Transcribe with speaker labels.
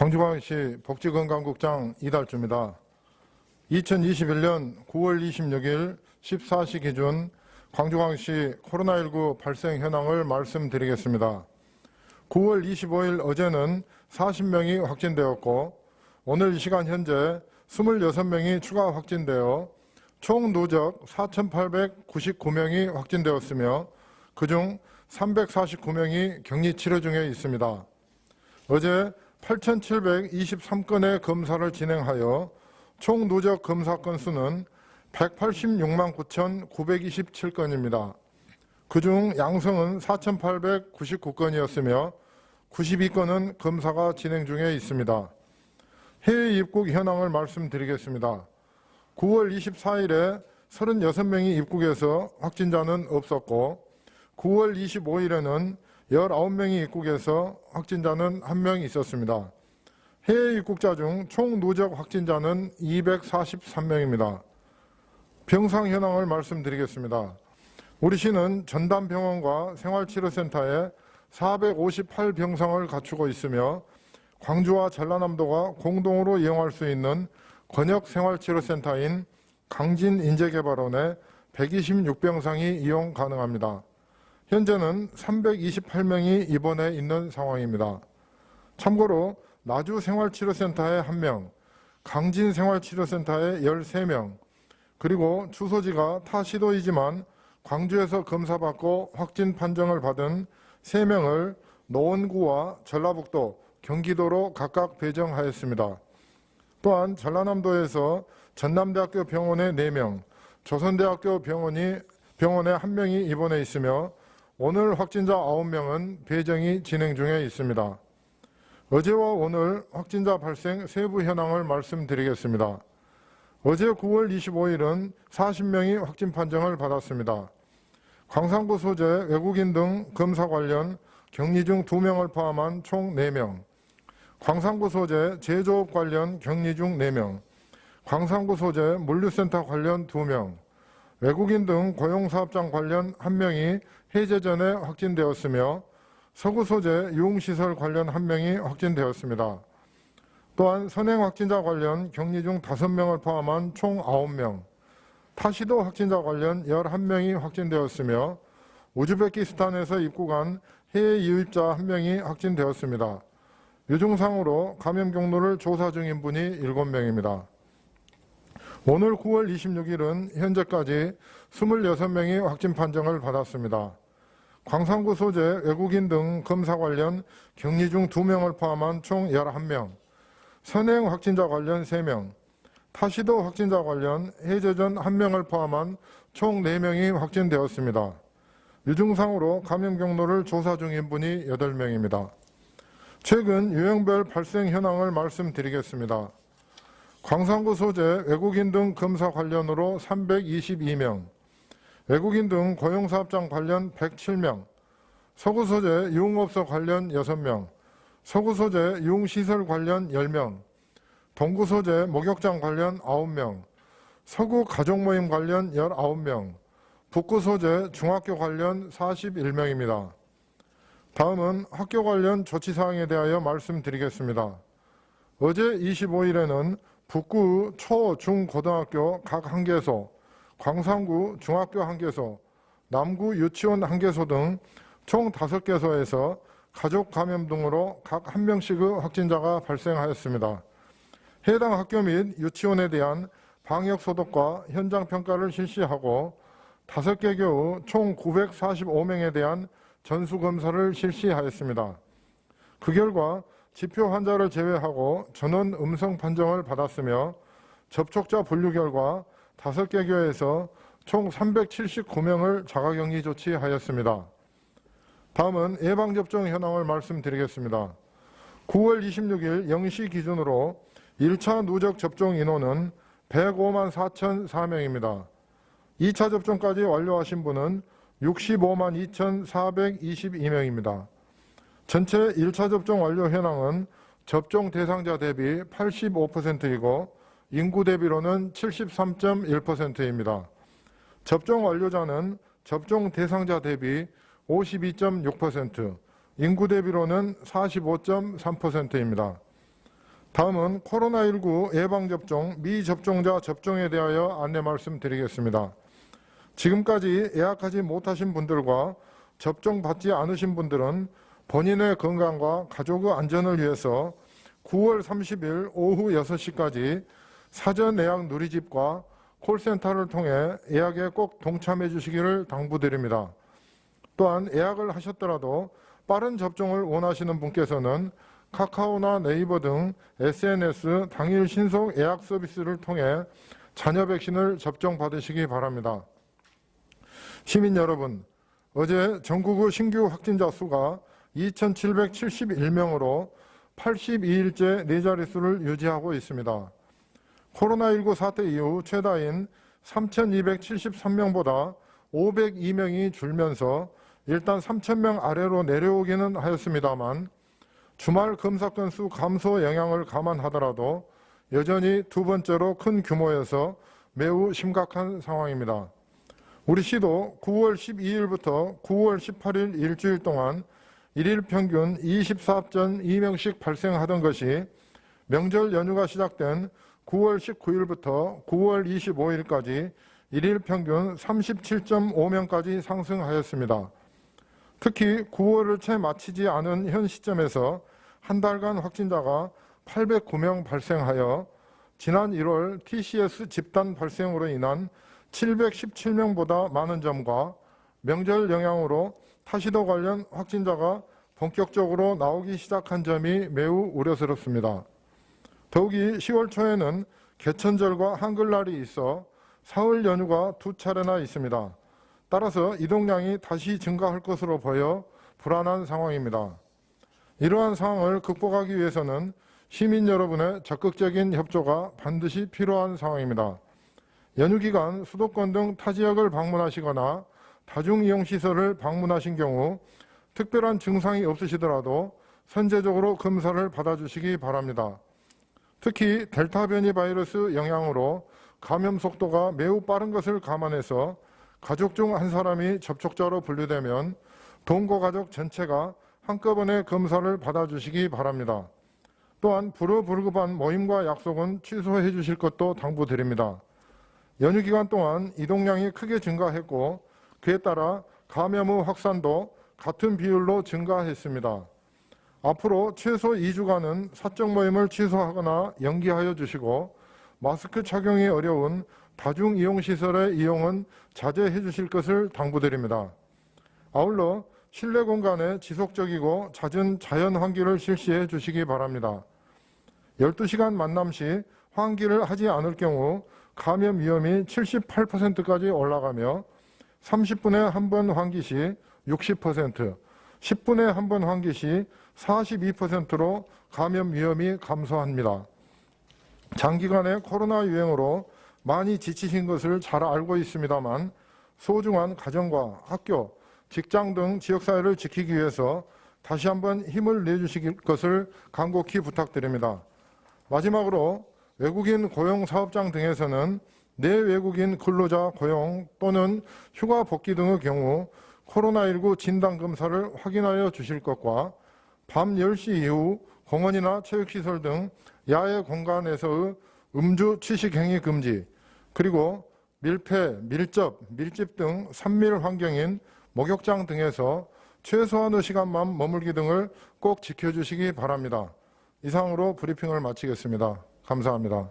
Speaker 1: 광주광역시 복지건강국장 이달주입니다. 2021년 9월 26일 14시 기준 광주광역시 코로나19 발생 현황을 말씀드리겠습니다. 9월 25일 어제는 40명이 확진되었고 오늘 이 시간 현재 26명이 추가 확진되어 총 누적 4,899명이 확진되었으며 그중 349명이 격리 치료 중에 있습니다. 어제 8,723건의 검사를 진행하여 총 누적 검사 건수는 186만 9,927건입니다. 그중 양성은 4,899건이었으며 92건은 검사가 진행 중에 있습니다. 해외 입국 현황을 말씀드리겠습니다. 9월 24일에 36명이 입국해서 확진자는 없었고 9월 25일에는 19명이 입국해서 확진자는 1명 있었습니다. 해외 입국자 중 총 누적 확진자는 243명입니다. 병상 현황을 말씀드리겠습니다. 우리 시는 전담병원과 생활치료센터에 458병상을 갖추고 있으며 광주와 전라남도가 공동으로 이용할 수 있는 권역생활치료센터인 강진인재개발원에 126병상이 이용 가능합니다. 현재는 328명이 입원해 있는 상황입니다. 참고로 나주생활치료센터에 1명, 강진생활치료센터에 13명, 그리고 주소지가 타 시도이지만 광주에서 검사받고 확진 판정을 받은 3명을 노원구와 전라북도, 경기도로 각각 배정하였습니다. 또한 전라남도에서 전남대학교 병원에 4명, 조선대학교 병원에 1명이 입원해 있으며 오늘 확진자 9명은 배정이 진행 중에 있습니다. 어제와 오늘 확진자 발생 세부 현황을 말씀드리겠습니다. 어제 9월 25일은 40명이 확진 판정을 받았습니다. 광산구 소재 외국인 등 검사 관련 격리 중 2명을 포함한 총 4명, 광산구 소재 제조업 관련 격리 중 4명, 광산구 소재 물류센터 관련 2명, 외국인 등 고용사업장 관련 1명이 해제 전에 확진되었으며 서구 소재 유흥시설 관련 1명이 확진되었습니다. 또한 선행 확진자 관련 격리 중 5명을 포함한 총 9명, 타시도 확진자 관련 11명이 확진되었으며 우즈베키스탄에서 입국한 해외 유입자 1명이 확진되었습니다. 유증상으로 감염 경로를 조사 중인 분이 7명입니다. 오늘 9월 26일은 현재까지 26명이 확진 판정을 받았습니다. 광산구 소재 외국인 등 검사 관련 격리 중 2명을 포함한 총 11명, 선행 확진자 관련 3명, 타시도 확진자 관련 해제 전 1명을 포함한 총 4명이 확진되었습니다. 유증상으로 감염 경로를 조사 중인 분이 8명입니다. 최근 유형별 발생 현황을 말씀드리겠습니다. 광산구 소재 외국인 등 검사 관련으로 322명, 외국인 등 고용사업장 관련 107명, 서구 소재 유흥업소 관련 6명, 서구 소재 유흥시설 관련 10명, 동구 소재 목욕장 관련 9명, 서구 가족모임 관련 19명, 북구 소재 중학교 관련 41명입니다. 다음은 학교 관련 조치사항에 대하여 말씀드리겠습니다. 어제 25일에는 북구 초, 중, 고등학교 각 1개소, 광산구 중학교 1개소, 남구 유치원 1개소 등 총 5개소에서 가족 감염 등으로 각 1명씩의 확진자가 발생하였습니다. 해당 학교 및 유치원에 대한 방역소독과 현장평가를 실시하고 5개 교우 총 945명에 대한 전수검사를 실시하였습니다. 그 결과 지표 환자를 제외하고 전원 음성 판정을 받았으며 접촉자 분류 결과 5개 교에서 총 379명을 자가격리 조치하였습니다. 다음은 예방접종 현황을 말씀드리겠습니다. 9월 26일 0시 기준으로 1차 누적 접종 인원은 105만 4,004명입니다. 2차 접종까지 완료하신 분은 65만 2,422명입니다. 전체 1차 접종 완료 현황은 접종 대상자 대비 85%이고 인구 대비로는 73.1%입니다. 접종 완료자는 접종 대상자 대비 52.6%, 인구 대비로는 45.3%입니다. 다음은 코로나19 예방접종 미접종자 접종에 대하여 안내 말씀드리겠습니다. 지금까지 예약하지 못하신 분들과 접종받지 않으신 분들은 본인의 건강과 가족의 안전을 위해서 9월 30일 오후 6시까지 사전 예약 누리집과 콜센터를 통해 예약에 꼭 동참해 주시기를 당부드립니다. 또한 예약을 하셨더라도 빠른 접종을 원하시는 분께서는 카카오나 네이버 등 SNS 당일 신속 예약 서비스를 통해 자녀 백신을 접종받으시기 바랍니다. 시민 여러분, 어제 전국의 신규 확진자 수가 2,771명으로 82일째 네 자릿수를 유지하고 있습니다. 코로나19 사태 이후 최다인 3,273명보다 502명이 줄면서 일단 3,000명 아래로 내려오기는 하였습니다만 주말 검사 건수 감소 영향을 감안하더라도 여전히 두 번째로 큰 규모여서 매우 심각한 상황입니다. 우리 시도 9월 12일부터 9월 18일 일주일 동안 일일 평균 24.2명씩 발생하던 것이 명절 연휴가 시작된 9월 19일부터 9월 25일까지 일일 평균 37.5명까지 상승하였습니다. 특히 9월을 채 마치지 않은 현 시점에서 한 달간 확진자가 809명 발생하여 지난 1월 TCS 집단 발생으로 인한 717명보다 많은 점과 명절 영향으로 타시도 관련 확진자가 본격적으로 나오기 시작한 점이 매우 우려스럽습니다. 더욱이 10월 초에는 개천절과 한글날이 있어 사흘 연휴가 두 차례나 있습니다. 따라서 이동량이 다시 증가할 것으로 보여 불안한 상황입니다. 이러한 상황을 극복하기 위해서는 시민 여러분의 적극적인 협조가 반드시 필요한 상황입니다. 연휴 기간 수도권 등 타 지역을 방문하시거나 다중이용시설을 방문하신 경우 특별한 증상이 없으시더라도 선제적으로 검사를 받아주시기 바랍니다. 특히 델타 변이 바이러스 영향으로 감염 속도가 매우 빠른 것을 감안해서 가족 중 한 사람이 접촉자로 분류되면 동거 가족 전체가 한꺼번에 검사를 받아주시기 바랍니다. 또한 불허불급한 모임과 약속은 취소해 주실 것도 당부드립니다. 연휴 기간 동안 이동량이 크게 증가했고 그에 따라 감염의 확산도 같은 비율로 증가했습니다. 앞으로 최소 2주간은 사적 모임을 취소하거나 연기하여 주시고 마스크 착용이 어려운 다중이용시설의 이용은 자제해 주실 것을 당부드립니다. 아울러 실내 공간에 지속적이고 잦은 자연 환기를 실시해 주시기 바랍니다. 12시간 만남 시 환기를 하지 않을 경우 감염 위험이 78%까지 올라가며 30분에 한 번 환기 시 60%, 10분에 한 번 환기 시 42%로 감염 위험이 감소합니다. 장기간의 코로나 유행으로 많이 지치신 것을 잘 알고 있습니다만 소중한 가정과 학교, 직장 등 지역사회를 지키기 위해서 다시 한번 힘을 내주실 것을 간곡히 부탁드립니다. 마지막으로 외국인 고용사업장 등에서는 내외국인 근로자 고용 또는 휴가 복귀 등의 경우 코로나19 진단검사를 확인하여 주실 것과 밤 10시 이후 공원이나 체육시설 등 야외 공간에서의 음주 취식 행위 금지, 그리고 밀폐, 밀접, 밀집 등 산밀 환경인 목욕장 등에서 최소한의 시간만 머물기 등을 꼭 지켜주시기 바랍니다. 이상으로 브리핑을 마치겠습니다. 감사합니다.